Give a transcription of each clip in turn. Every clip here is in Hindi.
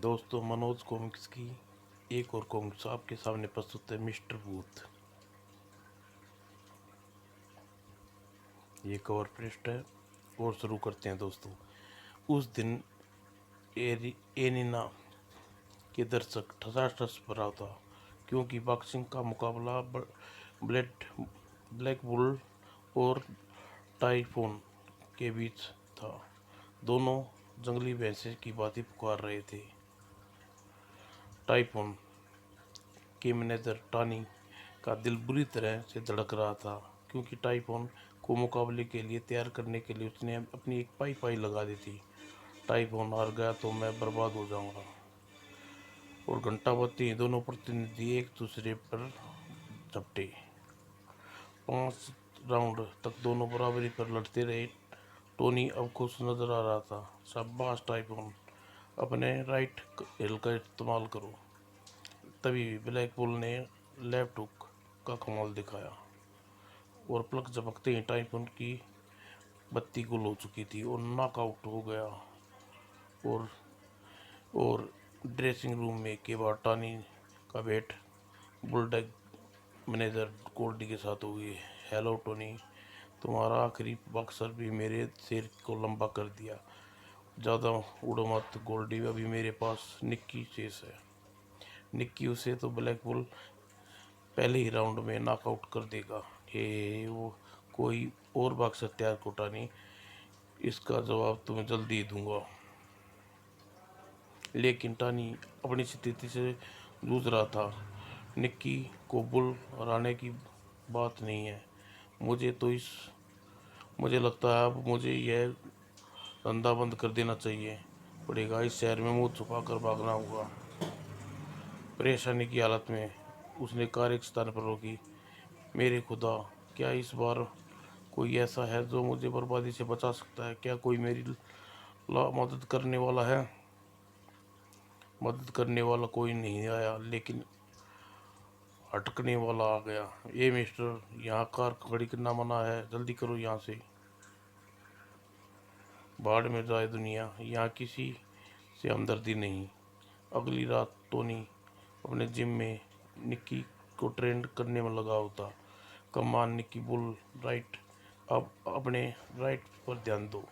दोस्तों, मनोज कॉमिक्स की एक और कॉमिक्स आपके सामने प्रस्तुत है, मिस्टर बूथ। ये कवर पृष्ठ है और शुरू करते हैं दोस्तों। उस दिन एनिना के दर्शक ठसाठस भरा था, क्योंकि बॉक्सिंग का मुकाबला ब्लेड ब्लैक बुल और टाइफून के बीच था। दोनों जंगली भैंसे की बातें पुकार रहे थे। टाइफून के मैनेजर टॉनी का दिल बुरी तरह से धड़क रहा था, क्योंकि टाइफून को मुकाबले के लिए तैयार करने के लिए उसने अपनी एक पाई लगा दी थी। टाइफून हार गया तो मैं बर्बाद हो जाऊंगा। और घंटा बजते ही दोनों प्रतिनिधि एक दूसरे पर झपटे। 5 राउंड तक दोनों बराबरी पर लड़ते रहे। टोनी अब खुश नजर आ रहा था। शाबाश टाइफून, अपने राइट हिल का इस्तेमाल करो। तभी ब्लैक बुल ने लेफ्ट हुक का कमाल दिखाया और प्लग झपकते ही टाइफून की बत्ती गुल हो चुकी थी और नॉकआउट हो गया। और और ड्रेसिंग रूम में के बाद टॉनी का भेंट बुलडॉग मैनेजर गोल्डी के साथ हुई। हेलो टोनी, तुम्हारा आखिरी बॉक्सर भी मेरे सिर को लंबा कर दिया। ज़्यादा उड़ो मत गोल्डी, अभी मेरे पास निक्की शेष है। निक्की उसे तो ब्लैक बुल पहले ही राउंड में नॉकआउट कर देगा। हे वो कोई और बॉक्सर तैयार को टॉनी, इसका जवाब तुम्हें जल्दी ही दूंगा। लेकिन टॉनी अपनी स्थिति से जूझ रहा था। निक्की को बुल हराने की बात नहीं है। मुझे तो इस मुझे लगता है अब मुझे यह धंधा बंद कर देना चाहिए पड़ेगा। इस शहर में मुंह छुपा कर भागना होगा। परेशानी की हालत में उसने कार एक स्थान पर रोकी। मेरे खुदा, क्या इस बार कोई ऐसा है जो मुझे बर्बादी से बचा सकता है? क्या कोई मेरी मदद करने वाला है? मदद करने वाला कोई नहीं आया, लेकिन हटकने वाला आ गया। ये मिस्टर, यहाँ कार खड़ी करना मना है, जल्दी करो यहाँ से। भाड़ में जाए दुनिया, यहाँ किसी से हमदर्दी नहीं। अगली रात टोनी अपने जिम में निक्की को ट्रेंड करने में लगा होता। कमान निक्की बुल राइट, अब अपने राइट पर ध्यान दो।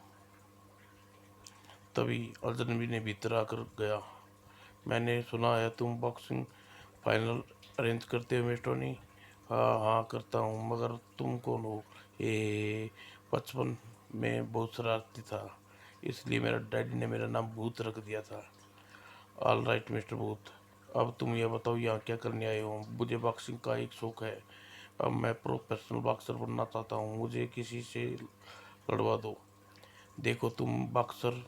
तभी अर्जुन ने भीतर आकर गया। मैंने सुना है तुम बॉक्सिंग फाइनल अरेंज करते हो मिस्टर टोनी। हाँ हाँ करता हूँ, मगर तुम कौन हो? ए, बचपन में बहुत शरारती था, इसलिए मेरा डैडी ने मेरा नाम भूत रख दिया था। ऑल राइट मिस्टर भूत, अब तुम यह बताओ यहाँ क्या करने आए हो? मुझे बॉक्सिंग का एक शौक है। अब मैं प्रोफेशनल बॉक्सर बनना चाहता हूँ, मुझे किसी से लड़वा दो। देखो तुम बॉक्सर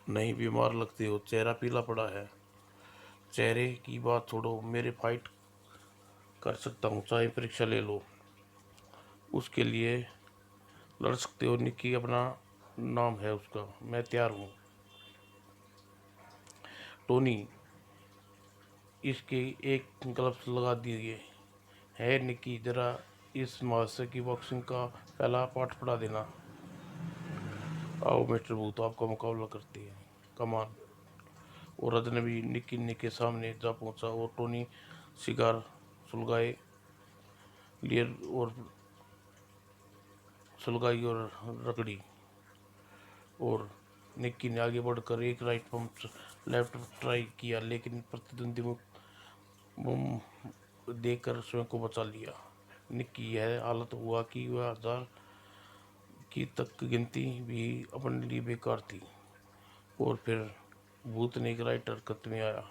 नहीं, बीमार लगते हो, चेहरा पीला पड़ा है। चेहरे की बात छोड़ो, मेरे फाइट कर सकता हूँ, चाहे परीक्षा ले लो, उसके लिए लड़ सकते हो। निक्की अपना नाम है उसका, मैं तैयार हूँ। टोनी, इसके एक ग्लव्स लगा दिए है। निक्की, जरा इस महाशय की बॉक्सिंग का पहला पाठ पढ़ा देना। आओ मिस्टर बूथ, आपका मुकाबला करते हैं, कमान। और अजनबी निक्की के सामने जा पहुंचा और टोनी शिकार सुलगाए लिए और सुलगाई और रगड़ी। और निक्की ने आगे बढ़कर एक राइट पंप लेफ्ट ट्राई किया, लेकिन प्रतिद्वंदी मुंह देखकर स्वयं को बचा लिया। निक्की यह हालत हुआ कि वह 1000 की तक गिनती भी अपने लिए बेकार थी। और फिर भूत ने एक राइट हरकत में आया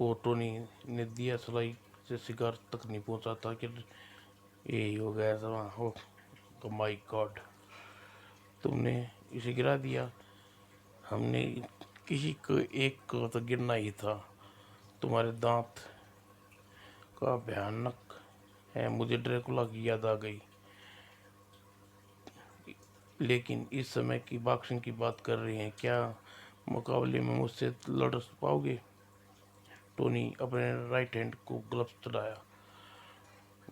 और टोनी ने दिया सलाई से शिकार तक नहीं पहुंचा था कि यही हो गया था। ओ माय गॉड, तुमने इसे गिरा दिया। हमने किसी को एक को तो गिरना ही था। तुम्हारे दांत का भयानक है। मुझे ड्रैकुला की याद आ गई। लेकिन इस समय की बॉक्सिंग की बात कर रहे हैं, क्या मुकाबले में मुझसे लड़ पाओगे? टोनी अपने राइट हैंड को ग्लव्स चढ़ाया।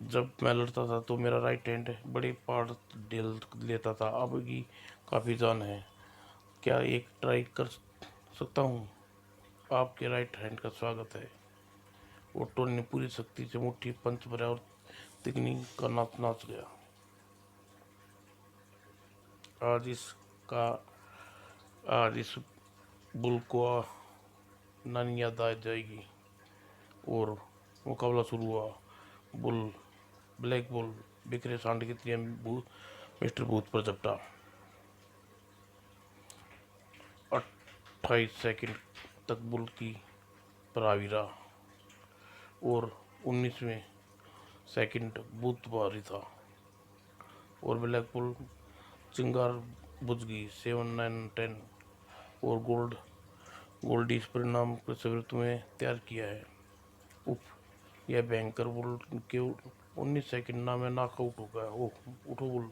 जब मैं लड़ता था तो मेरा राइट हैंड बड़े पार्ट ढेल लेता था, अब की काफ़ी जान है। क्या एक ट्राई कर सकता हूँ? आपके राइट हैंड का स्वागत है। वो टोनी ने पूरी शक्ति से मुट्ठी पंच भरा और तिगनी का नाच नाच गया। आज इसका आज इस बुल को नानी याद आ जाएगी। और मुकाबला शुरू हुआ। बुल ब्लैक बुल बिखरे सांड की तरह मिस्टर बूथ पर झपटा। 28 सेकंड तक बुल की प्रहावी रहा और 19वें सेकंड बूथ भारी था और ब्लैक बुल चिंगार बुझ गई। 7, 9, 10 और गोल्डी इस परिणाम को सवेरे तुम्हें तैयार किया है। उफ, यह भयंकर बुल के 19 सेकंड ना में नॉकआउट हो गया। ओह उठो बुल,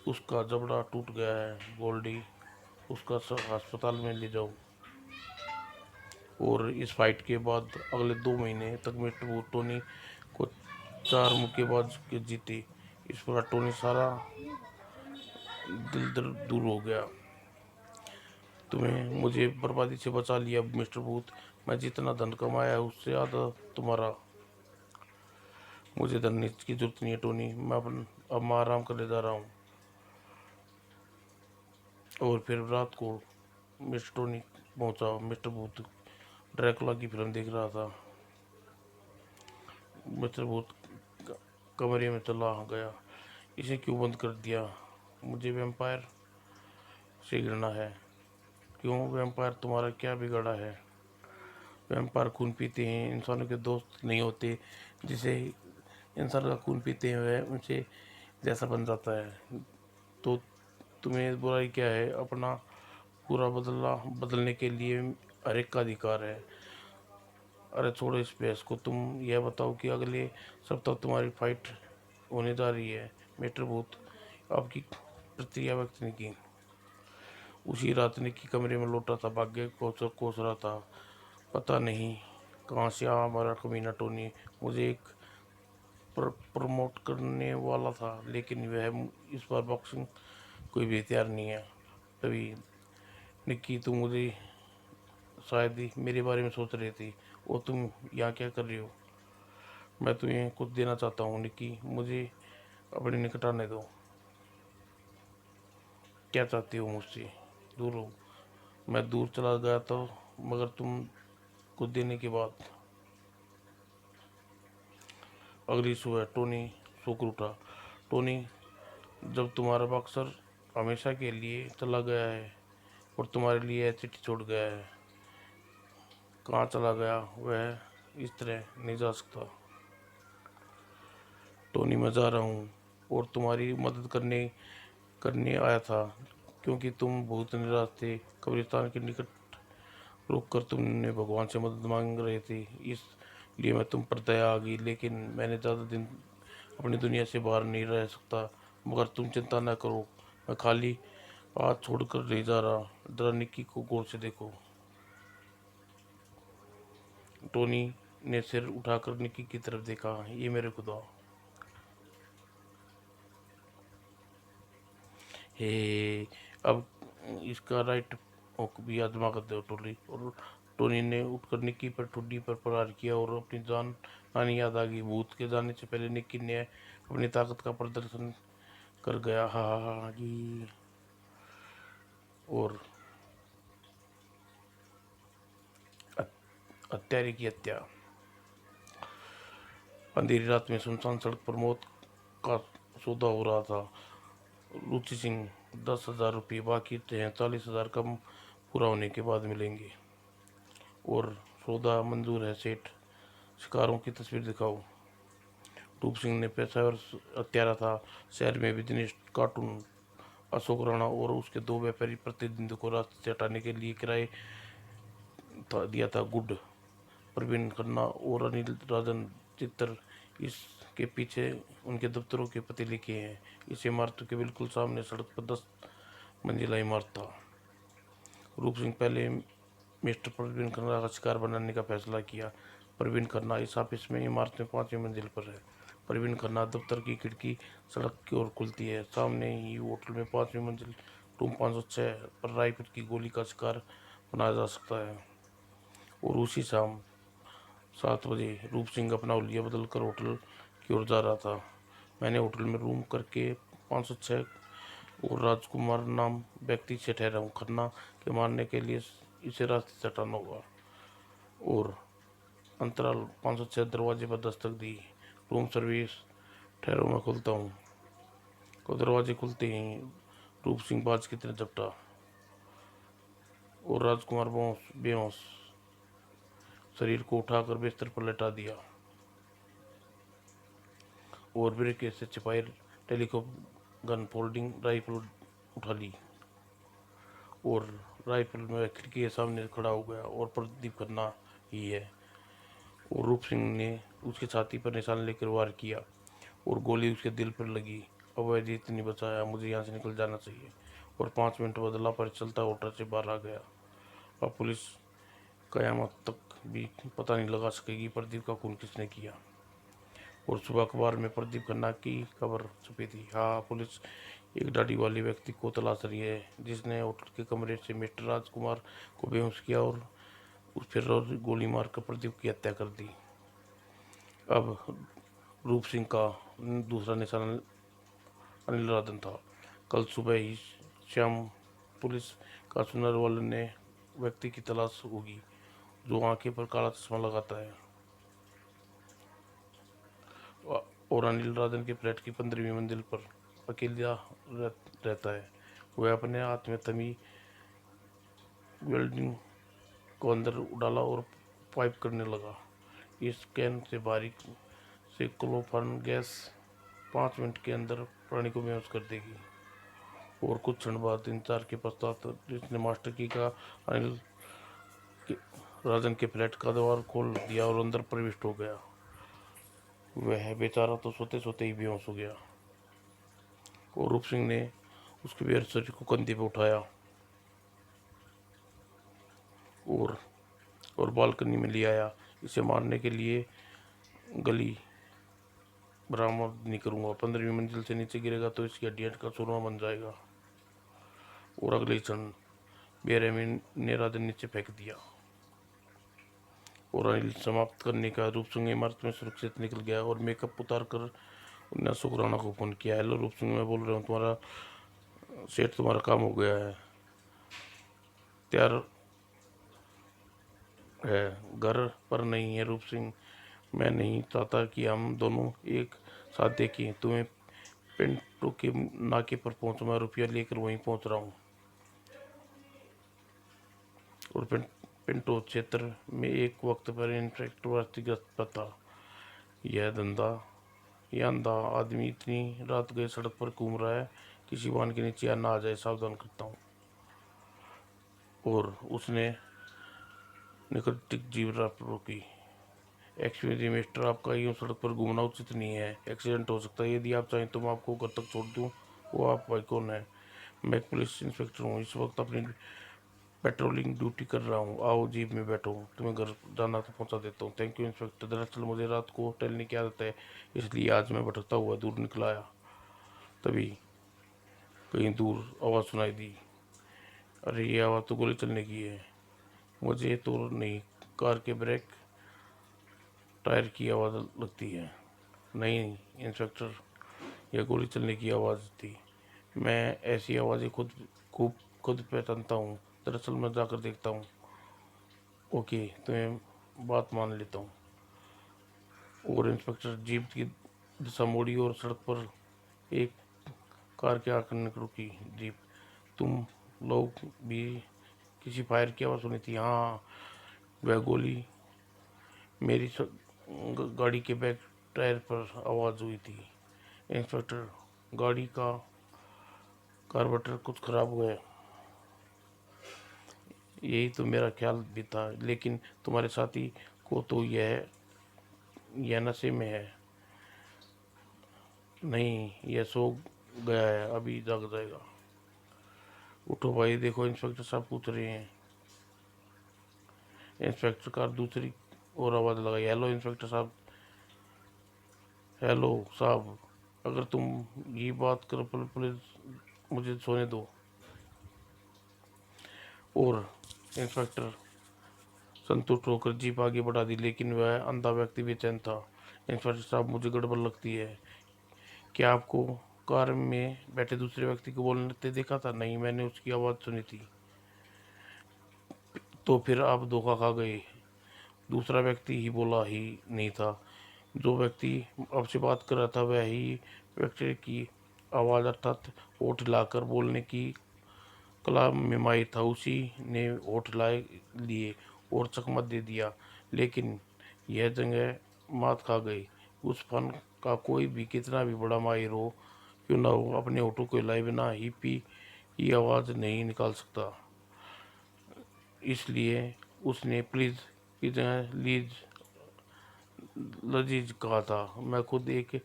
उसका जबड़ा टूट गया है। गोल्डी, उसका अस्पताल में ले जाओ। और इस फाइट के बाद अगले 2 महीने तक मिस्टर बूथ टोनी को 4 मुक्केबाज के जीते। इस प्रकार टोनी सारा दिल दर्द दूर हो गया। तुम्हें मुझे बर्बादी से बचा लिया मिस्टर बूथ। मैं जितना धन कमाया है उससे आधा तुम्हारा। मुझे धन की जरूरत नहीं है टोनी, अब मैं आराम करने जा रहा हूँ। और फिर रात को मिस्टर टोनी पहुंचा। मिस्टर बूथ ड्रैकुला की फिल्म देख रहा था। मिस्टर बूथ कमरे में चला गया। इसे क्यों बंद कर दिया? मुझे वैम्पायर से घृणा है। क्यों? वैम्पायर तुम्हारा क्या बिगाड़ा है? वैम्पायर खून पीते हैं, इंसानों के दोस्त नहीं होते। जिसे इंसान का खून पीते हैं उनसे जैसा बन जाता है। तो तुम्हें बुराई क्या है? अपना पूरा बदलने के लिए हर एक का अधिकार है। अरे छोड़ो इस बहस को, तुम यह बताओ कि अगले सप्ताह तुम्हारी फाइट होने जा रही है। मिस्टर बूथ आपकी प्रतिक्रिया व्यक्त नहीं की। उसी रात निक्की कमरे में लौटा था, भाग्य कोस रहा था। पता नहीं कहाँ से हमारा कमीना टोनी मुझे एक प्रमोट करने वाला था, लेकिन वह इस बार बॉक्सिंग कोई भी तैयार नहीं है। तभी निक्की, तुम मुझे शायद ही मेरे बारे में सोच रही थी। और तुम यहाँ क्या कर रही हो? मैं तुम्हें कुछ देना चाहता हूँ निक्की, मुझे अपने निकट आने दो। क्या चाहती हो मुझसे? दूर हो। मैं दूर चला गया तो मगर तुम कुछ देने के बाद। अगली सुबह टोनी सोकर उठा। टोनी, जब तुम्हारा बॉक्सर हमेशा के लिए चला गया है और तुम्हारे लिए यह चिट्ठी छोड़ गया है, कहाँ चला गया? वह इस तरह नहीं जा सकता। टोनी, मैं जा रहा हूँ और तुम्हारी मदद करने करने आया था क्योंकि तुम बहुत निराश थे। कब्रिस्तान के निकट रुककर तुमने भगवान से मदद मांग रहे थे, इसलिए मैं तुम पर दया आ गई। लेकिन मैंने ज़्यादा दिन अपनी दुनिया से बाहर नहीं रह सकता। मगर तुम चिंता न करो, मैं खाली हाथ छोड़कर नहीं जा रहा। जरा निक्की को गौर से देखो। टोनी ने सिर उठाकर निक्की की तरफ देखा। ये मेरे खुदा, हे, अब इसका राइट होक भी आजमा कर दो टोली। और टोनी ने उठकर निक्की पर ठुड्डी पर प्रहार किया और अपनी जान नानी याद आ गई। भूत के जाने से पहले निक्की ने अपनी ताकत का प्रदर्शन कर गया। हा हा हा जी। और हत्यारे की हत्या। अंधेरी रात में सुनसान सड़क पर मौत का सौदा हो रहा था। रुचि सिंह, 10,000 रुपये बाकी थे, 40,000 कम पूरा होने के बाद मिलेंगे। और सौदा मंजूर है सेठ, शिकारों की तस्वीर दिखाओ। रूप सिंह ने पेशेवर हत्यारा था। शहर में भी दिनेश कार्टून, अशोक राणा और उसके 2 व्यापारी प्रतिद्वंदी को रास्ते से हटाने के लिए किराए दिया था। गुड, प्रवीण खन्ना और अनिल राजन चित्तर इसके पीछे उनके दफ्तरों के पते लिखे हैं। इस इमारत के बिल्कुल सामने सड़क पर 10 मंजिला इमारत था। रूप सिंह पहले मिस्टर प्रवीण खन्ना का शिकार बनाने का फैसला किया। प्रवीण खन्ना इस ऑफिस में इमारत में 5वीं मंजिल पर है। प्रवीण खन्ना दफ्तर की खिड़की सड़क की ओर खुलती है। सामने ही होटल में 5वीं मंजिल रूम 506 पर राइफल की गोली का शिकार बनाया जा सकता है। और उसी शाम 7 बजे रूप सिंह अपना हुलिया बदल कर होटल की ओर जा रहा था। मैंने होटल में रूम करके 506 और राजकुमार नाम व्यक्ति से ठहरा हूँ। खन्ना के मारने के लिए इसे रास्ते से हटाना होगा। और अंतराल 506 दरवाजे पर दस्तक दी। रूम सर्विस, ठहरो मैं खुलता हूँ। को दरवाजे खुलते ही रूप सिंह बाज की तरह झपटा और राजकुमार बेहोश शरीर को उठाकर बिस्तर पर लेटा दिया और ब्रिकेट से छिपाई टेलीकॉम गन फोल्डिंग राइफल उठा ली और राइफल में खिड़की के सामने खड़ा हो गया और प्रदीप खन्ना ही है। और रूप सिंह ने उसकी छाती पर निशान लेकर वार किया और गोली उसके दिल पर लगी। अब वह जीत नहीं बचाया, मुझे यहाँ से निकल जाना चाहिए। और 5 मिनट बदला पर चलता होटल से बाहर आ गया। अब पुलिस कयामत तक भी पता नहीं लगा सकेगी प्रदीप का खून किसने किया। और सुबह अखबार में प्रदीप खन्ना की खबर छपी थी। हाँ, पुलिस एक दाढ़ी वाले व्यक्ति को तलाश रही है जिसने होटल के कमरे से मिस्टर राजकुमार को बेहोश किया और फिर गोली मारकर प्रदीप की हत्या कर दी। अब रूप सिंह का दूसरा निशान अनिल राधन था। कल सुबह ही शाम पुलिस का सुनने वाले व्यक्ति की तलाश होगी जो आंखें पर काला चश्मा लगाता है और अनिल राधन के फ्लैट की 15वीं मंजिल पर अकेला रहता है। वह अपने हाथ में थमी वेल्डिंग को अंदर डाला और पाइप करने लगा। इस कैन से बारीक से क्लोरोफॉर्म गैस 5 मिनट के अंदर प्राणी को बेहोश कर देगी। और कुछ क्षण बाद इंतजार के पश्चात जिसने मास्टर की का अनिल राजन के फ्लैट का द्वार खोल दिया और अंदर प्रविष्ट हो गया। वह बेचारा तो सोते सोते ही बेहोश हो गया। और रूप सिंह ने उसके बेर शरीर को कंधे पर उठाया और बालकनी में ले आया। इसे मारने के लिए गली बरामद नहीं करूंगा। 15वीं मंजिल से नीचे गिरेगा तो इसकी हड्डियां का चूरमा बन जाएगा। और अगले क्षण बेरहमी ने राधन नीचे फेंक दिया और अनिल समाप्त करने का रूप सिंह इमारत में सुरक्षित निकल गया। और मेकअप उतार कर उन्हें अशोक राणा को फोन किया। हेलो रूप सिंह, मैं बोल रहा हूँ, तुम्हारा सेठ, तुम्हारा काम हो गया है, तैयार है। घर पर नहीं है रूप सिंह, मैं नहीं चाहता कि हम दोनों एक साथ देखें तुम्हें। पिंटो के नाके पर पहुंच, मैं रुपया लेकर वहीं पहुंच रहा हूँ। और पिंटो क्षेत्र में एक वक्त पर इंस्पेक्टर व्यक्तिगत पर था। यह अंधा आदमी इतनी रात गए सड़क पर घूम रहा है, किसी वाहन के नीचे ना आ जाए, सावधान करता हूँ। और उसने निकटिक जीव रोकी। एक्सक्यूज मी मिस्टर, आपका यूँ सड़क पर घूमना उचित नहीं है, एक्सीडेंट हो सकता है। यदि आप चाहें तो मैं आपको घर तक छोड़ दूँ। वो आप भाई कौन है? मैं एक पुलिस इंस्पेक्टर हूँ, इस वक्त अपनी पेट्रोलिंग ड्यूटी कर रहा हूँ। आओ जीप में बैठो, तुम्हें घर जाना तो पहुँचा देता हूँ। थैंक यू इंस्पेक्टर, दरअसल मुझे रात को टहलने की आदत है, इसलिए आज मैं भटकता हुआ दूर निकला आया। तभी कहीं दूर आवाज़ सुनाई दी। अरे, ये आवाज़ तो गोली चलने की है। मुझे तो नहीं, कार के ब्रेक टायर की आवाज़ लगती है। नहीं इंस्पेक्टर, यह गोली चलने की आवाज़ थी। मैं ऐसी आवाज़ें खुद पहचानता हूँ। दरअसल मैं जाकर देखता हूँ। ओके, तुम्हें बात मान लेता हूँ। और इंस्पेक्टर जीप की दिशा मोड़ी और सड़क पर एक कार के आकर रुकी। जीप, तुम लोग भी किसी फायर की आवाज़ सुनी थी? हाँ, वह गोली मेरी गाड़ी के बैक टायर पर आवाज़ हुई थी। इंस्पेक्टर, गाड़ी का कार्बोरेटर कुछ खराब हुआ है। यही तो मेरा ख्याल भी था, लेकिन तुम्हारे साथी को तो यह नशे में है। नहीं, यह सो गया है, अभी जाग जाएगा। उठो भाई, देखो इंस्पेक्टर साहब पूछ रहे हैं। इंस्पेक्टर कार दूसरी और आवाज़ लगाई। हेलो इंस्पेक्टर साहब, हेलो साहब, अगर तुम ये बात करो पुलिस, मुझे सोने दो। और इंस्पेक्टर संतुष्ट होकर जीप आगे बढ़ा दी, लेकिन वह अंधा व्यक्ति बेचैन था। इंस्पेक्टर साहब, मुझे गड़बड़ लगती है। क्या आपको कार में बैठे दूसरे व्यक्ति को बोलते देखा था? नहीं, मैंने उसकी आवाज़ सुनी थी। तो फिर आप धोखा खा गए। दूसरा व्यक्ति ही बोला ही नहीं था। जो व्यक्ति आपसे बात कर रहा था वह ही व्यक्ति की आवाज़ अर्थात होठ हिलाकर बोलने की कला में माहिर था। उसी ने होठ हिलाए लिए और चकमा दे दिया, लेकिन यह जगह मात खा गई। उस फन का कोई भी कितना भी बड़ा माहिर हो क्यों ना हो, अपने होठों को हिलाए बिना ही पी की आवाज़ नहीं निकाल सकता। इसलिए उसने प्लीज़ की जगह लीज लजीज कहा था। मैं खुद एक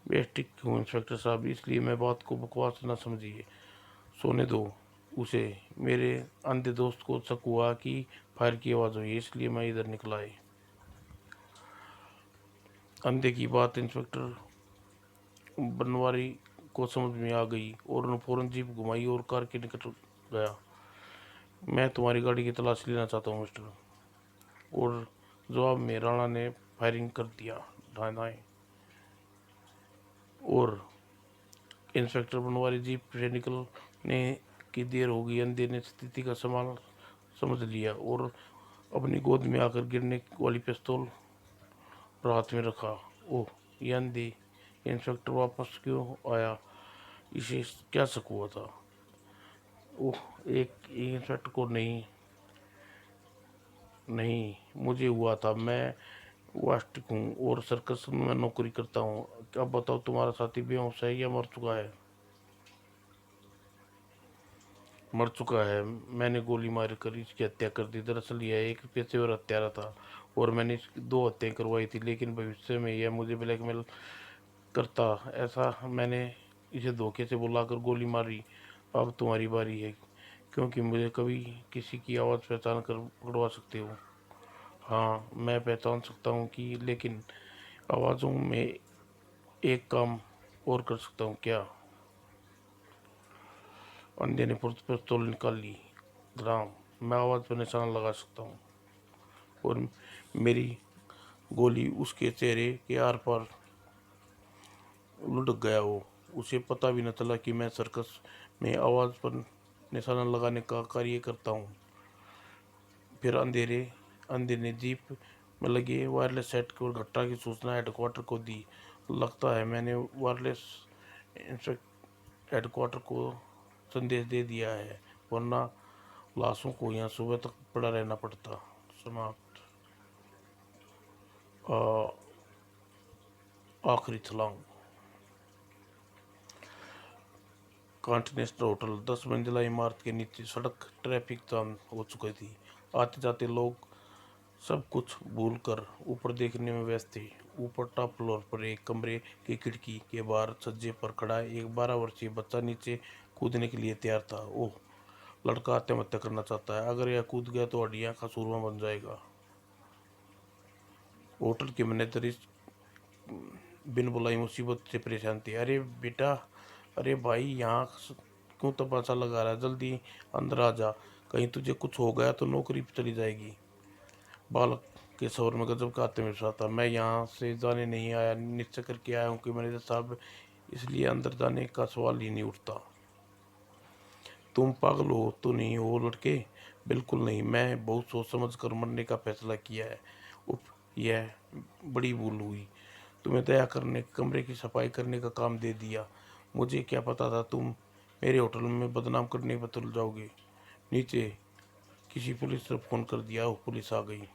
बेस्टिक हूँ इंस्पेक्टर साहब, इसलिए मैं बात को बकवास न समझिए। सोने दो उसे। मेरे अंधे दोस्त को शक हुआ कि फायर की आवाज़ हुई, इसलिए मैं इधर निकला है। अंधे की बात इंस्पेक्टर बनवारी को समझ में आ गई और उन्होंने फौरन जीप घुमाई और कार के निकट गया। मैं तुम्हारी गाड़ी की तलाश लेना चाहता हूँ मिस्टर। और जवाब में राणा ने फायरिंग कर दिया। दाएं और इंस्पेक्टर बनवारी जीप से निकलने की देर हो गई। अंधे ने स्थिति का संभाल समझ लिया और अपनी गोद में आकर गिरने वाली पिस्तौल हाथ में रखा। ओह, ये अंधे इंस्पेक्टर वापस क्यों आया? इसे क्या शक हुआ था? ओह, एक इंस्पेक्टर को नहीं, नहीं मुझे हुआ था। मैं वास्टिक हूँ और सर्कस में नौकरी करता हूँ। अब बताओ, तुम्हारा साथी बेहोश है या मर चुका है? मर चुका है। मैंने गोली मार कर इसकी हत्या कर दी। दरअसल यह एक पेशेवर हत्यारा था और मैंने इसकी 2 हत्याएं करवाई थी, लेकिन भविष्य में यह मुझे ब्लैकमेल करता, ऐसा मैंने इसे धोखे से बुलाकर गोली मारी। अब तुम्हारी बारी है, क्योंकि मुझे कभी किसी की आवाज़ पहचान कर पकड़वा सकते हो। हाँ, मैं पहचान सकता हूँ कि, लेकिन आवाज़ों में एक काम और कर सकता हूँ। क्या? अंधे ने पिस्तौल निकाल ली। ग्राम, मैं आवाज़ पर निशाना लगा सकता हूँ और मेरी गोली उसके चेहरे के आर पार लुढ़क गया हो। उसे पता भी न चला कि मैं सर्कस में आवाज़ पर निशाना लगाने का कार्य करता हूँ। फिर अंधे ने जीप में लगे वायरलेस सेट को घटना की सूचना हेडक्वार्टर को दी। लगता है मैंने वायरलेस हेडक्वार्टर को संदेश दे दिया है, वरना लाशों को यहाँ सुबह तक पड़ा रहना पड़ता। समाप्त। आखिरी छलांग। कॉन्टिनेंटल होटल 10 मंजिला इमारत के नीचे सड़क ट्रैफिक जाम हो चुकी थी। आते जाते लोग सब कुछ भूलकर ऊपर देखने में व्यस्त थे। ऊपर टॉप फ्लोर पर एक कमरे की खिड़की के बाहर छज्जे पर खड़ा एक 12 वर्षीय बच्चा नीचे कूदने के लिए तैयार था। ओह, लड़का आत्महत्या करना चाहता है। अगर यह कूद गया तो हड्डियां का सूरमा बन जाएगा। होटल के मैनेजर इस बिन बुलाई मुसीबत से परेशान थे। अरे बेटा, अरे भाई, यहाँ क्यों तमाशा लगा रहा है? जल्दी अंदर आ जा, कहीं तुझे कुछ हो गया तो नौकरी चली जाएगी। बालक के स्वर में गजब का आत्मविश्वास था। मैं यहाँ से जाने नहीं आया, निश्चय करके आया हूँ कि मैनेजर साहब, इसलिए अंदर जाने का सवाल ही नहीं उठता। तुम पागल हो तो नहीं हो लड़के? बिल्कुल नहीं, मैं बहुत सोच समझ कर मरने का फैसला किया है। उफ, यह बड़ी भूल हुई। तुम्हें दया करने कमरे की सफाई करने का काम दे दिया। मुझे क्या पता था तुम मेरे होटल में बदनाम करने पर तुल जाओगे। नीचे किसी पुलिस ने फ़ोन कर दिया। पुलिस आ गई।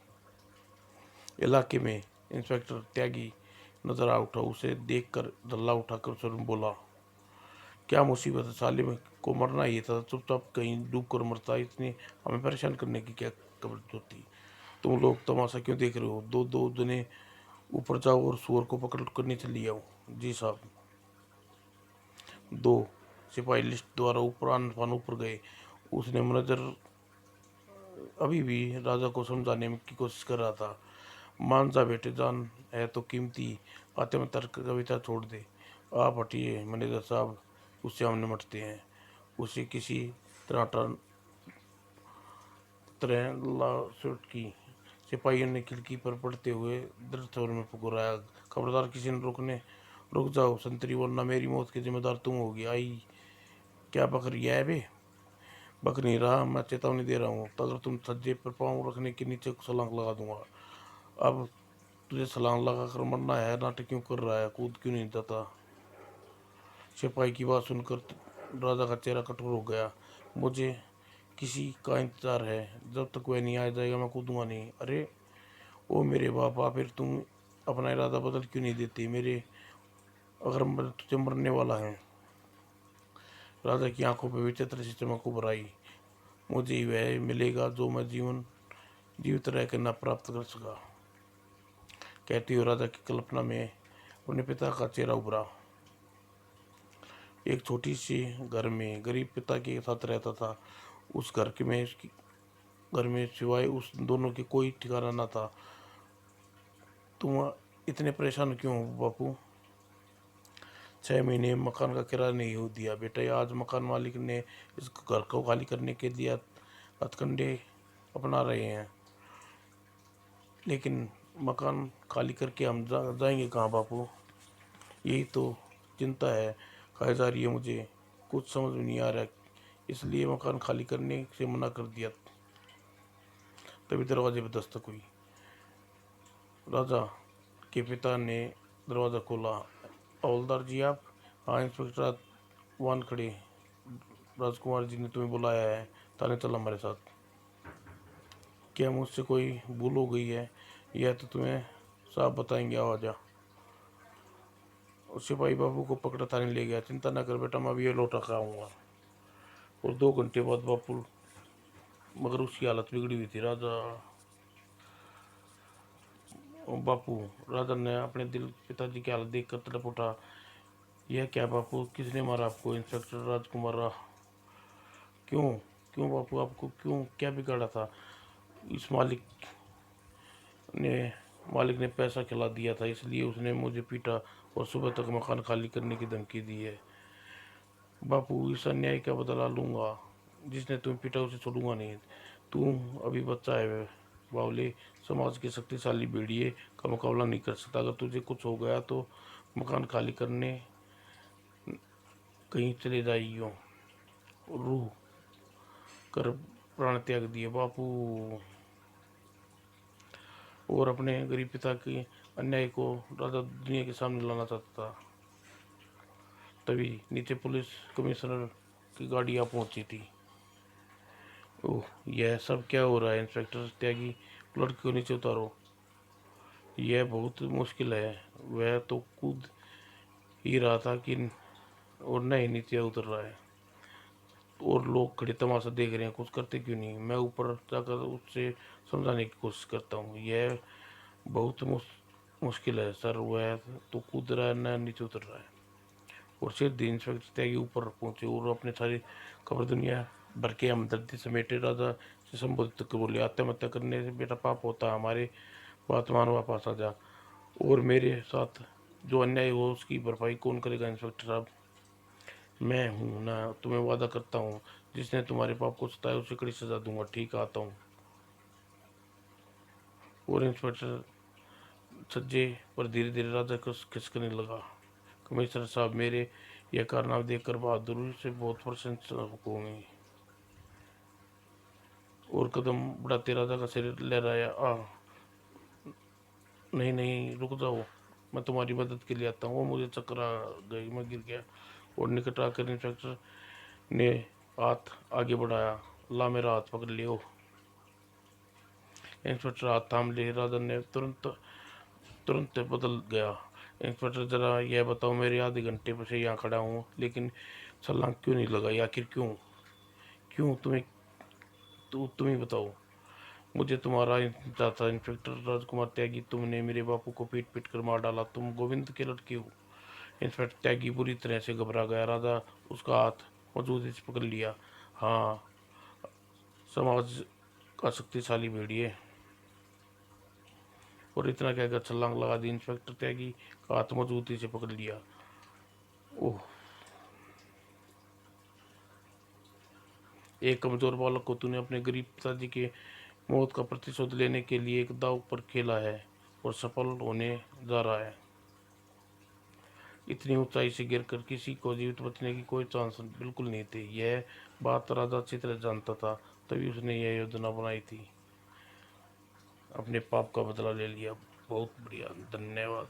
इलाके में इंस्पेक्टर त्यागी नजर आ उठा। उसे देखकर धल्ला उठाकर सर बोला, क्या मुसीबत है? साले में को मरना ही था, चुपचाप कहीं डूब कर मरता। इतनी हमें परेशान करने की क्या जरूरत होती? तुम लोग तमाशा क्यों देख रहे हो? दो दो जने ऊपर जाओ और सुअर को पकड़ कर नीचे ले आओ। जी साहब। 2 सिपाही लिस्ट द्वारा ऊपर गए। उसने मैनेजर अभी भी राजा को समझाने की कोशिश कर रहा था। मान जा बेटे, जान है तो कीमती। आत्महत्या कविता छोड़ दे। आप हटिए मैनेजर साहब, उससे हम निपटते हैं। उसे किसी तरह तरह ला की। सिपाहियों ने खिड़की पर पड़ते हुए दृढ़ स्वर में पुकारा, खबरदार किसी ने रुक जाओ संतरी, वरना मेरी मौत की जिम्मेदार तुम होगी। आई क्या बक रही है बे? बक नहीं रहा, मैं चेतावनी दे रहा हूँ। तो अगर तुम सज्जे पर पाँव रखने के नीचे छलांग लगा दूंगा। अब तुझे छलांग लगा कर मरना है, नाटक क्यों कर रहा है, कूद क्यों नहीं जाता? सिपाही की बात सुनकर राजा का चेहरा कठोर हो गया। मुझे किसी का इंतजार है, जब तक वह नहीं आ जाएगा मैं कूदूंगा नहीं। अरे ओ मेरे बापा, फिर तुम अपना इरादा बदल क्यों नहीं देती? मेरे अगर मैं तुझे मरने वाला है। राजा की आंखों पर विचित्र सी चमक उभर आई। मुझे वह मिलेगा जो मैं जीवित रहकर न प्राप्त कर सका। कहती हुए राजा की कल्पना में अपने पिता का चेहरा उभरा। एक छोटी सी घर में गरीब पिता के साथ रहता था। उस घर में सिवाय उस दोनों के कोई ठिकाना न था। तुम इतने परेशान क्यों हो बापू? 6 महीने मकान का किराया नहीं हो दिया बेटा। आज मकान मालिक ने इस घर को खाली करने के लिए हथकंडे अपना रहे हैं, लेकिन मकान खाली करके हम जाएंगे कहाँ बापू? यही तो चिंता है, खाई जा रही है मुझे। कुछ समझ में नहीं आ रहा, इसलिए मकान खाली करने से मना कर दिया। तभी दरवाजे पर दस्तक हुई। राजा के पिता ने दरवाज़ा खोला। हवलदार जी आप? हाँ इंस्पेक्टर वानखड़े, राजकुमार जी ने तुम्हें बुलाया है। थाने चल हमारे साथ। क्या मुझसे कोई भूल हो गई है? यह तो तुम्हें साफ बताएंगे। आवाजा सिपाही बाबू को पकड़ा थाने ले गया। चिंता न कर बेटा, मैं अभी ये लौटा कर आऊँगा। और 2 घंटे बाद बापू, मगर उसकी हालत बिगड़ी हुई थी। राजा ने अपने पिताजी की हालत देखकर तड़प उठा। यह क्या बापू, किसने मारा आपको? इंस्पेक्टर राजकुमार राव। क्यों क्यों बापू, आपको क्यों, क्या बिगाड़ा था? इस ने मालिक ने पैसा खिला दिया था, इसलिए उसने मुझे पीटा और सुबह तक मकान खाली करने की धमकी दी है। बापू इस अन्याय का बदला लूंगा। जिसने तुम्हें पीटा उसे छोड़ूंगा नहीं। तू अभी बच्चा है बावले, समाज के शक्तिशाली भेड़िए का मुकाबला नहीं कर सकता। अगर तुझे कुछ हो गया तो मकान खाली करने कहीं चले जाइयो। रूह कर प्राण त्याग दिए बापू। और अपने गरीब पिता के अन्याय को राजा दुनिया के सामने लाना चाहता था। तभी नीचे पुलिस कमिश्नर की गाड़ी आ पहुंची थी। ओह, यह सब क्या हो रहा है? इंस्पेक्टर त्यागी, लड़की को नीचे उतारो। यह बहुत मुश्किल है। वह तो कूद ही रहा था कि और नहीं नीचे उतर रहा है, और लोग खड़े तमाशा देख रहे हैं, कुछ करते क्यों नहीं? मैं ऊपर जाकर उससे समझाने की कोशिश करता हूँ। यह बहुत मुश्किल है सर। वह तो कूद रहा है न नीचे उतर रहा है। और सीधे इंस्पेक्टर त्यागी ऊपर पहुंचे और अपने सारी खबर दुनिया भर के हमदर्दी समेटे राजा से संबोधित कर बोले, आत्महत्या करने से बेटा पाप होता है, हमारे बात मान वापस आ जा, और मेरे साथ जो अन्याय हो उसकी भरपाई कौन करेगा? इंस्पेक्टर साहब मैं हूँ ना, तुम्हें वादा करता हूँ, जिसने तुम्हारे पाप को सताया उसे कड़ी सजा दूंगा। ठीक आता हूँ। और इंस्पेक्टर सज्जे पर धीरे धीरे राजा को खिसकने लगा। कमिश्नर साहब, मेरे यह कारनामा देखकर बहादुरी से बहुत प्रशंसक होंगे। और कदम बढ़ाते राजा का सिर लहराया। नहीं नहीं रुक जाओ, मैं तुम्हारी मदद के लिए आता हूँ। वो मुझे चक्कर आ गई, मैं गिर गया। और निकट आकर इंस्पेक्टर ने हाथ आगे बढ़ाया। ला मेरा हाथ पकड़ लियो। इंस्पेक्टर हाथ थाम ले। राजा ने तुरंत बदल गया। इंस्पेक्टर जरा यह बताओ, मेरे आधे घंटे से यहाँ खड़ा हूँ, लेकिन छलांग क्यों नहीं लगाई? आखिर क्यों? क्यों तुम ही बताओ। मुझे तुम्हारा इंतजार था इंस्पेक्टर राजकुमार त्यागी। तुमने मेरे बापू को पीट पीट कर मार डाला। तुम गोविंद के लड़के हो। इंस्पेक्टर त्यागी बुरी तरह से घबरा गया। राजा उसका हाथ मजबूती से पकड़ लिया। हाँ, समाज का शक्तिशाली भेड़िए। और इतना कहकर छलांग लगा दी। इंस्पेक्टर त्यागी का हाथ मजबूती से पकड़ लिया। ओह, एक कमजोर बालक को तूने अपने गरीब पिताजी के मौत का प्रतिशोध लेने के लिए एक दांव पर खेला है और सफल होने जा रहा है। इतनी ऊंचाई से गिरकर किसी को जीवित बचने की कोई चांस बिल्कुल नहीं थी। यह बात राजा अच्छी तरह जानता था, तभी उसने यह योजना बनाई थी। अपने पाप का बदला ले लिया। बहुत बढ़िया, धन्यवाद।